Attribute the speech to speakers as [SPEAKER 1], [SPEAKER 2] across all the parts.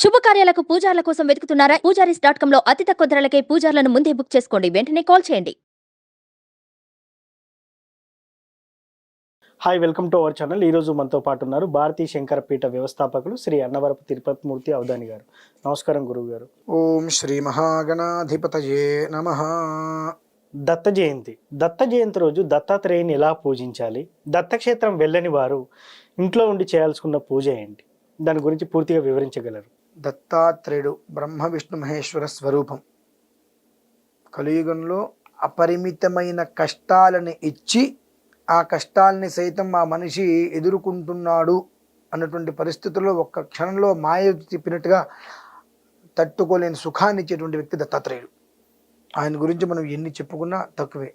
[SPEAKER 1] శుభకార్యాలకు పూజార్ల కోసం వెతుకుతున్నారా? పూజారీస్.com లో అతి తక్కువ ధరలకే పూజార్లను ముందే బుక్ చేసుకోండి. వెంటనే కాల్ చేయండి.
[SPEAKER 2] Hi, welcome to our channel. ఈరోజు మనతో పాటు ఉన్నారు భారతీ శంకరపీఠ వ్యవస్థాపకులు శ్రీ అన్నవరపు తిరుపతి మూర్తి అవధాని గారు. నమస్కారం గురువు గారు.
[SPEAKER 3] ఓం శ్రీ మహాగణాధిపతయే నమః.
[SPEAKER 2] దత్త జయంతి రోజు దత్తాత్రేయుని ఎలా పూజించాలి? దత్తక్షేత్రం వెళ్ళని వారు ఇంట్లో ఉండి చేయాల్సుకున్న పూజ ఏంటి? దాని గురించి పూర్తిగా వివరించగలరు?
[SPEAKER 3] దత్తాత్రేయుడు బ్రహ్మ విష్ణు మహేశ్వర స్వరూపం. కలియుగంలో అపరిమితమైన కష్టాలను ఇచ్చి ఆ కష్టాలని సైతం ఆ మనిషి ఎదుర్కొంటున్నాడు అన్నటువంటి పరిస్థితుల్లో ఒక్క క్షణంలో మాయ తిప్పినట్టుగా తట్టుకోలేని సుఖాన్ని ఇచ్చేటువంటి వ్యక్తి దత్తాత్రేయుడు. ఆయన గురించి మనం ఎన్ని చెప్పుకున్నా తక్కువే.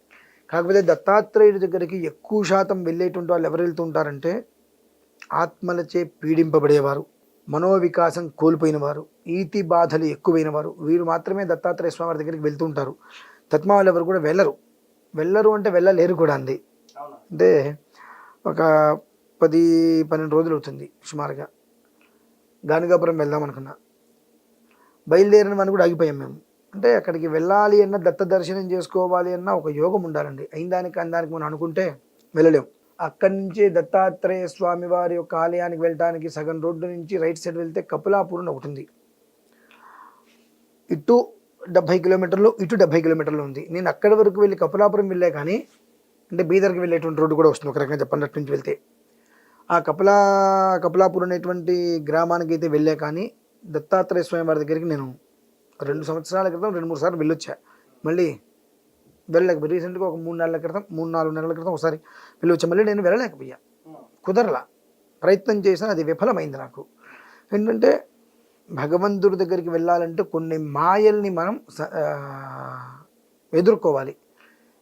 [SPEAKER 3] కాకపోతే దత్తాత్రేయుడి దగ్గరికి ఎక్కువ శాతం వెళ్ళేటువంటి వాళ్ళు ఎవరు వెళ్తూ ఉంటారంటే ఆత్మలచే పీడింపబడేవారు, మనోవికాసం కోల్పోయిన వారు, ఈతి బాధలు ఎక్కువైన వారు, వీరు మాత్రమే దత్తాత్రేయ స్వామి వారి దగ్గరికి వెళ్తూ ఉంటారు. తత్మా వాళ్ళు ఎవరు కూడా వెళ్ళరు అంటే వెళ్ళలేరు కూడా అంది. అంటే ఒక 10-12 రోజులు అవుతుంది సుమారుగా. గానుగాపురం వెళ్దాం అనుకున్నా, బయలుదేరిన మనం కూడా ఆగిపోయాం మేము. అంటే అక్కడికి వెళ్ళాలి అన్న, దత్త దర్శనం చేసుకోవాలి అన్న ఒక యోగం ఉండాలండి. అందానికి మనం అనుకుంటే వెళ్ళలేం. అక్కడి నుంచి దత్తాత్రేయ స్వామి వారి యొక్క ఆలయానికి వెళ్ళడానికి సగం రోడ్డు నుంచి రైట్ సైడ్ వెళ్తే కపిలాపురం ఒకటి ఉంది. ఇటు 70 కిలోమీటర్లు, ఇటు 70 కిలోమీటర్లు ఉంది. నేను అక్కడి వరకు వెళ్ళి కపిలాపురం వెళ్ళే కానీ, అంటే బీదర్కి వెళ్ళేటువంటి రోడ్డు కూడా వస్తుంది ఒక రకంగా చెప్పండి. అటు నుంచి వెళ్తే ఆ కపిలాపురం అనేటువంటి గ్రామానికి అయితే వెళ్ళే కానీ, దత్తాత్రేయ స్వామి వారి దగ్గరికి నేను 2 సంవత్సరాల క్రితం 2-3 సార్లు వెళ్ళొచ్చా. మళ్ళీ వెళ్ళలేకపోయి. రీసెంట్గా ఒక 3-4 నెలల క్రితం ఒకసారి వెళ్ళొచ్చా. మళ్ళీ నేను వెళ్ళలేకపోయా, కుదరలా. ప్రయత్నం చేసినా అది విఫలమైంది నాకు. ఏంటంటే భగవంతుడి దగ్గరికి వెళ్ళాలంటే కొన్ని మాయల్ని మనం ఎదుర్కోవాలి,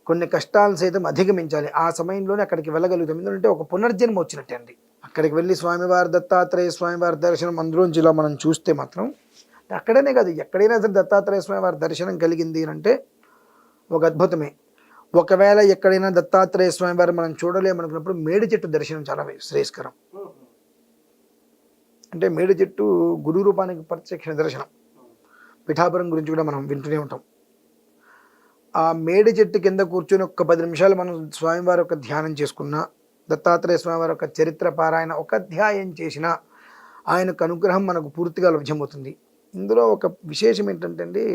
[SPEAKER 3] కొన్ని కష్టాలు సైతం అధిగమించాలి. ఆ సమయంలోనే అక్కడికి వెళ్ళగలుగుతాం. ఎందుకంటే ఒక పునర్జన్మ వచ్చినట్టే అండి. అక్కడికి వెళ్ళి స్వామివారి దత్తాత్రేయ స్వామివారి దర్శనం అందులోంచి ఇలా మనం చూస్తే మాత్రం, అక్కడనే కాదు ఎక్కడైనా సరే దత్తాత్రేయ స్వామివారి దర్శనం కలిగింది అంటే ఒక అద్భుతమే. ఒకవేళ ఎక్కడైనా దత్తాత్రేయ స్వామివారు మనం చూడలేమనుకున్నప్పుడు మేడి చెట్టు దర్శనం చాలా శ్రేయస్కరం. అంటే మేడి చెట్టు గురు రూపానికి ప్రత్యక్ష దర్శనం. పిఠాపురం గురించి కూడా మనం వింటూనే ఉంటాం. ఆ మేడి చెట్టు కింద కూర్చొని ఒక 10 నిమిషాలు మనం స్వామివారి యొక్క ధ్యానం చేసుకున్నా, దత్తాత్రేయ స్వామివారి యొక్క చరిత్ర పారాయణ ఒక అధ్యాయం చేసినా ఆయనకు అనుగ్రహం మనకు పూర్తిగా లభ్యమవుతుంది. ఇందులో ఒక విశేషం ఏంటంటే అండి,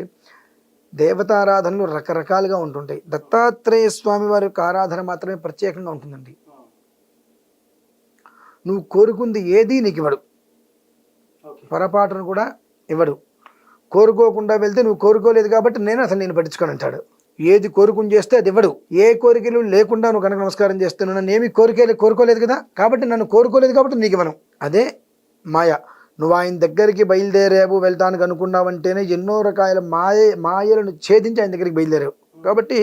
[SPEAKER 3] దేవతారాధనలు రకరకాలుగా ఉంటుంటాయి. దత్తాత్రేయ స్వామి వారి యొక్క ఆరాధన మాత్రమే ప్రత్యేకంగా ఉంటుందండి. నువ్వు కోరుకుంది ఏది నీకు ఇవ్వడు, పొరపాటును కూడా ఇవ్వడు. కోరుకోకుండా వెళ్తే నువ్వు కోరుకోలేదు కాబట్టి నేను పట్టించుకొని అంటాడు. ఏది కోరుకుని చేస్తే అది ఇవ్వడు. ఏ కోరికలు లేకుండా నువ్వు కనుక నమస్కారం చేస్తే, నన్ను ఏమి కోరుకోలేదు కదా కాబట్టి నన్ను కోరుకోలేదు కాబట్టి నీకు ఇవ్వను. అదే మాయ. నువ్వు ఆయన దగ్గరికి బయలుదేరావు, వెళ్తానికి అనుకున్నావంటేనే ఎన్నో రకాల మాయలను ఛేదించి ఆయన దగ్గరికి బయలుదేరావు. కాబట్టి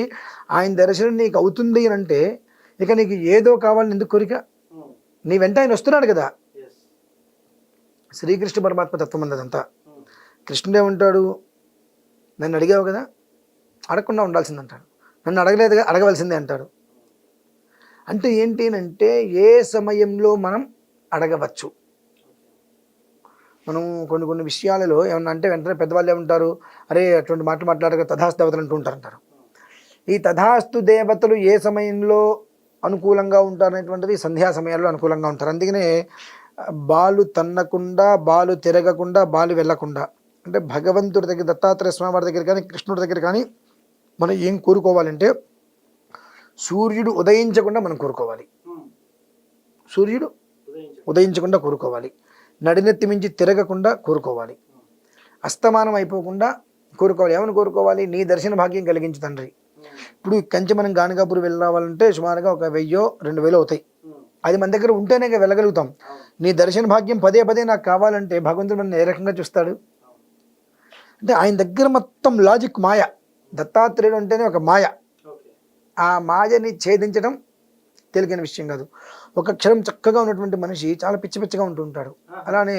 [SPEAKER 3] ఆయన దర్శనం నీకు అవుతుంది అని అంటే ఇక నీకు ఏదో కావాలని ఎందుకు కోరిక? నీ వెంట ఆయన వస్తున్నాడు కదా. శ్రీకృష్ణ పరమాత్మ తత్వం అన్నదంతా. కృష్ణుడే ఉంటాడు, నన్ను అడిగావు కదా, అడగకుండా ఉండాల్సింది అంటాడు. నన్ను అడగలేదుగా, అడగవలసిందే అంటాడు. అంటే ఏంటి అంటే ఏ సమయంలో మనం అడగవచ్చు. మనం కొన్ని విషయాలలో ఏమన్నా అంటే వెంటనే పెద్దవాళ్ళు ఏమంటారు, అరే అటువంటి మాటలు మాట్లాడక తథాస్తు దేవతలు అంటూ ఉంటారంటారు. ఈ తథాస్తు దేవతలు ఏ సమయంలో అనుకూలంగా ఉంటారు అనేటువంటిది సంధ్యా సమయాల్లో అనుకూలంగా ఉంటారు. అందుకనే బాలు తన్నకుండా, బాలు తిరగకుండా, బాలు వెళ్ళకుండా, అంటే భగవంతుడి దగ్గర, దత్తాత్రేయ స్వామి వారి దగ్గర కానీ, కృష్ణుడి దగ్గర కానీ మనం ఏం కోరుకోవాలంటే సూర్యుడు ఉదయించకుండా మనం కోరుకోవాలి. సూర్యుడు ఉదయించకుండా కోరుకోవాలి. నడినెత్తి మించి తిరగకుండా కోరుకోవాలి. అస్తమానం అయిపోకుండా కోరుకోవాలి. ఏమని కోరుకోవాలి? నీ దర్శన భాగ్యం కలిగించు తండ్రి. ఇప్పుడు కంచి మనం గానుగాపురం వెళ్ళి రావాలంటే సుమారుగా ఒక 1000-2000 అవుతాయి. అది మన దగ్గర ఉంటేనే వెళ్ళగలుగుతాం. నీ దర్శన భాగ్యం పదే నాకు కావాలంటే భగవంతుడు మన ఏ రకంగా చూస్తాడు అంటే, ఆయన దగ్గర మొత్తం లాజిక్ మాయ. దత్తాత్రేయుడు అంటేనే ఒక మాయ. ఆ మాయని ఛేదించడం తేలికైన విషయం కాదు. ఒక క్షణం చక్కగా ఉన్నటువంటి మనిషి చాలా పిచ్చిగా ఉంటూ ఉంటాడు. అలానే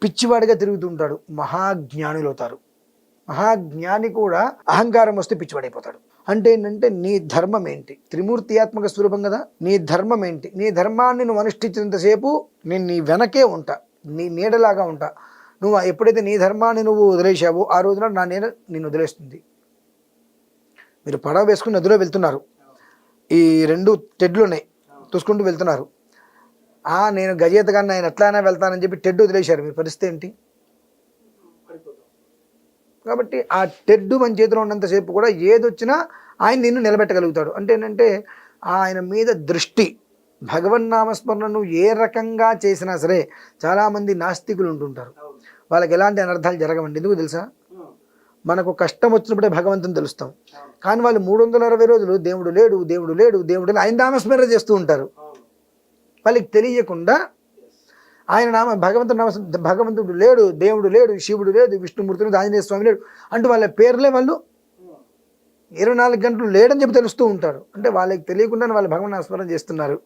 [SPEAKER 3] పిచ్చివాడిగా తిరుగుతూ ఉంటాడు. మహాజ్ఞానులు అవుతారు. మహాజ్ఞాని కూడా అహంకారం వస్తే పిచ్చివాడైపోతాడు. అంటే ఏంటంటే నీ ధర్మం ఏంటి? త్రిమూర్తియాత్మక స్వరూపం కదా. నీ ధర్మం ఏంటి? నీ ధర్మాన్ని నువ్వు అనుష్ఠించినంతసేపు నేను నీ వెనకే ఉంటా, నీ నీడలాగా ఉంటా. నువ్వు ఎప్పుడైతే నీ ధర్మాన్ని నువ్వు వదిలేసావో ఆ రోజున నా నేను నిన్ను వదిలేస్తుంది. మీరు పడవ వేసుకుని నదిలో వెళ్తున్నారు, ఈ 2 టెడ్లు ఉన్నాయి, చూసుకుంటూ వెళ్తున్నారు. నేను గజేతగాన్ని ఆయన ఎట్లయినా వెళ్తానని చెప్పి టెడ్ వదిలేశారు, మీ పరిస్థితి ఏంటి? కాబట్టి ఆ టెడ్ మన చేతిలో ఉన్నంతసేపు కూడా ఏదొచ్చినా ఆయన నిన్ను నిలబెట్టగలుగుతాడు. అంటే ఏంటంటే ఆయన మీద దృష్టి, భగవన్నామస్మరణను ఏ రకంగా చేసినా సరే, చాలామంది నాస్తికులు ఉంటుంటారు, వాళ్ళకి ఎలాంటి అనర్థాలు జరగవండి. ఎందుకు తెలుసా? మనకు కష్టం వచ్చినప్పుడే భగవంతుని తెలుస్తాం, కానీ వాళ్ళు 360 రోజులు దేవుడు లేడు దేవుడు లేడు దేవుడు లేడు ఆయన నామస్మరణ చేస్తూ ఉంటారు. వాళ్ళకి తెలియకుండా ఆయన భగవంతుడు లేడు, దేవుడు లేడు, శివుడు లేడు, విష్ణుమూర్తి లేడు, ఆంజనేయ స్వామి లేడు అంటూ వాళ్ళ పేర్లే వాళ్ళు 24 గంటలు లేడని చెప్పి తెలుస్తూ ఉంటారు. అంటే వాళ్ళకి తెలియకుండా వాళ్ళు భగవంతుని నామస్మరణ చేస్తున్నారు.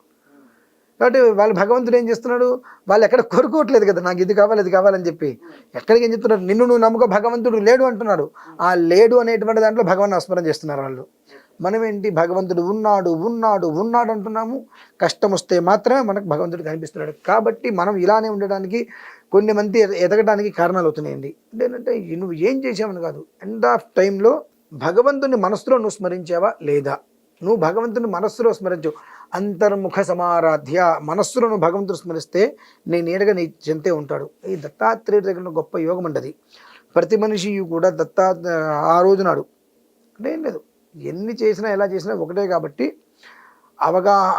[SPEAKER 3] కాబట్టి వాళ్ళు భగవంతుడు ఏం చేస్తున్నాడు, వాళ్ళు ఎక్కడ కోరుకోవట్లేదు కదా, నాకు ఇది కావాలి అది కావాలని చెప్పి. ఎక్కడికి ఏం చెప్తున్నారు, నిన్ను నువ్వు నమ్ముకో, భగవంతుడు లేడు అంటున్నాడు. ఆ లేడు అనేటువంటి దాంట్లో భగవాన్ నామస్మరణ చేస్తున్నారు వాళ్ళు. మనం ఏంటి, భగవంతుడు ఉన్నాడు ఉన్నాడు ఉన్నాడు అంటున్నాము, కష్టం వస్తే మాత్రమే మనకు భగవంతుడు కనిపిస్తున్నాడు. కాబట్టి మనం ఇలానే ఉండడానికి కొన్ని మంది ఎదగడానికి కారణాలు అవుతున్నాయండి. ఏంటంటే నువ్వు ఏం చేసావని కాదు, ఎండ్ ఆఫ్ టైంలో భగవంతుని మనస్సులో నువ్వు స్మరించావా లేదా? నువ్వు భగవంతుని మనస్సులో స్మరించు, అంతర్ముఖ సమారాధ్య, మనస్సులో నువ్వు భగవంతుడు స్మరిస్తే నీ నీడగా నీ చెంతే ఉంటాడు. ఈ దత్తాత్రేయుడి దగ్గర గొప్ప యోగం ఉంటుంది. ప్రతి మనిషి కూడా ఆ రోజు నాడు అంటే ఏం లేదు, ఎన్ని చేసినా ఎలా చేసినా ఒకటే. కాబట్టి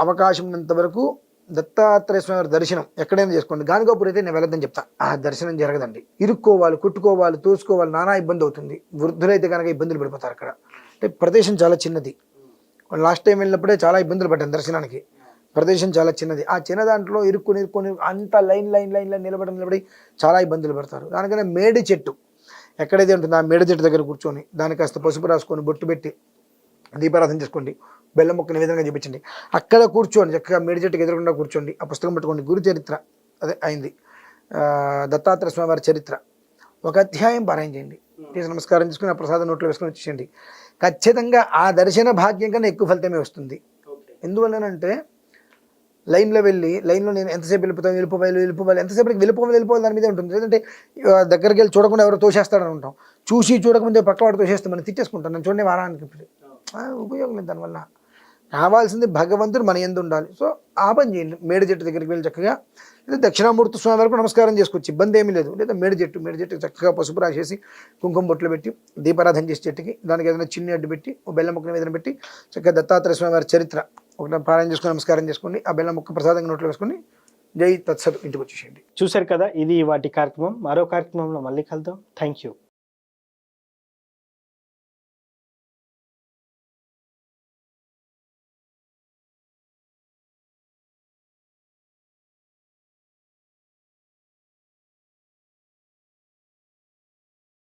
[SPEAKER 3] అవకాశం ఉన్నంత వరకు దత్తాత్రేయ స్వామి వారి దర్శనం ఎక్కడైనా చేసుకోండి. గానుగాపూర్ అయితే నేను వెళ్ళొద్దని చెప్తా, ఆ దర్శనం జరగదండి. ఇరుక్కోవాలి, కుట్టుకోవాలి, తోసుకోవాలి, నానా ఇబ్బంది అవుతుంది. వృద్ధులైతే కనుక ఇబ్బందులు పడిపోతారు అక్కడ. అంటే ప్రదేశం చాలా చిన్నది. లాస్ట్ టైం వెళ్ళినప్పుడే చాలా ఇబ్బందులు పడ్డాను దర్శనానికి. ప్రదేశం చాలా చిన్నది. ఆ చిన్న దాంట్లో ఇరుక్కొని అంత లైన్ నిలబడి చాలా ఇబ్బందులు పడతారు. దానికన్నా మేడి చెట్టు ఎక్కడైతే ఉంటుందో ఆ మేడి చెట్టు దగ్గర కూర్చొని దానికి కాస్త పసుపు రాసుకొని బొట్టు పెట్టి దీపారాధన చేసుకోండి, బెల్లం ముక్క నివేదనగా చూపించండి. అక్కడ కూర్చోండి, చక్కగా మేడి చెట్టుకి ఎదురకుండా కూర్చోండి, ఆ పుస్తకం పెట్టుకోండి. గురు చరిత్ర అదే అయింది, దత్తాత్రేయ స్వామి వారి చరిత్ర ఒక అధ్యాయం పారాయణ చేయండి. చేసి నమస్కారం చేసుకుని ఆ ప్రసాదం నోట్లో వేసుకొని వచ్చేయండి. ఖచ్చితంగా ఆ దర్శన భాగ్యం కన్నా ఎక్కువ ఫలితమే వస్తుంది. ఎందువల్లనంటే లైన్లో వెళ్ళి లైన్లో నేను ఎంతసేపు వెళ్ళిపోవాలి ఎంతసేపటికి వెళ్ళిపోవాలి దాని మీద ఉంటుంది. లేదంటే దగ్గరికి వెళ్ళి చూడకుండా ఎవరో తోసేస్తాడని ఉంటాం, చూసి చూడకముందే పక్క వాడు తోసేస్తే మనం తిట్టేసుకుంటాం. నేను చూడండి వారానికి ఉపయోగం లేదు. దానివల్ల కావాల్సింది భగవంతుడు మన యందు ఉండాలి. సో ఆ పని చేయండి. మేడి చెట్టు దగ్గరికి వెళ్ళి చక్కగా, లేదా దక్షిణామూర్తి స్వామి వరకు నమస్కారం చేసుకోవచ్చు, ఇబ్బంది ఏమీ లేదు. లేదా మేడి చెట్టు చక్కగా పసుపు రాసేసి కుంకుమ బొట్లు పెట్టి దీపారాధన చేసి చెట్టుకి దానికి ఏదైనా చిన్ని అడ్డు పెట్టి ఓ బెల్లం ముక్కని ఏదైనా పెట్టి చక్కగా దత్తాత్రేయ స్వామి వారి చరిత్ర ఒకటి పారాయణ చేసుకుని నమస్కారం చేసుకోండి. ఆ బెల్లం ముక్క ప్రసాదంగా నోట్లో వేసుకొని జై తత్సత్ ఇంటికి వచ్చేసేయండి.
[SPEAKER 2] చూశారు కదా, ఇది వాటి కార్యక్రమం. మరో కార్యక్రమంలో మళ్ళీ కలుద్దాం. Thank you.